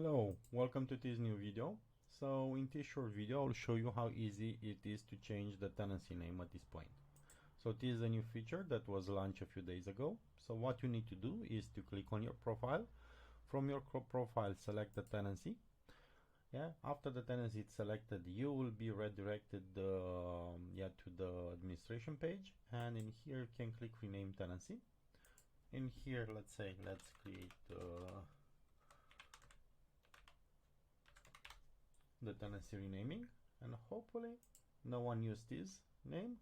Hello, welcome to this new video. So in this short video I'll show you how easy it is to change the tenancy name at this point. So this is a new feature that was launched a few days ago. So what you need to do is to click on your profile. From your profile select the tenancy. After the tenancy is selected, you will be redirected to the administration page, and in here you can click rename tenancy. In here let's create the tenancy renaming, and hopefully no one used this name.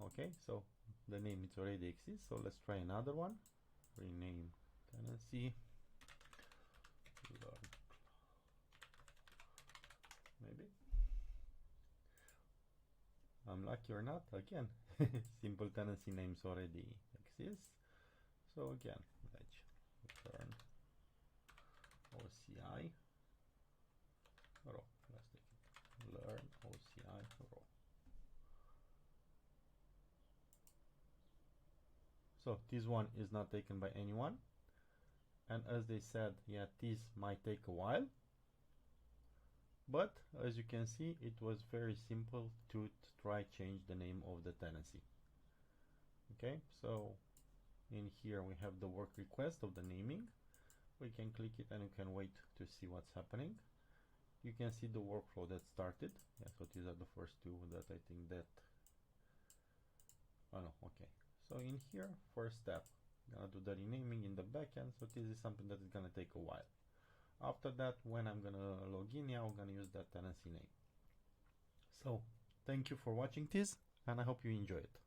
Okay, so the name it already exists, so let's try another one. Rename tenancy, maybe. I'm lucky or not, again simple tenancy names already exist. So again, let's return OCI row. Let's take it. Learn OCI row. So this one is not taken by anyone, and as they said, this might take a while, but as you can see, it was very simple to try change the name of the tenancy. Okay, so in here we have the work request of the naming. We can click it and you can wait to see what's happening. You can see the workflow that started. So these are the first two that I think that, oh no, okay. So in here, first step, I'm gonna do the renaming in the backend. So this is something that is gonna take a while. After that, when I'm gonna log in, I'm gonna use that tenancy name. So thank you for watching this, and I hope you enjoy it.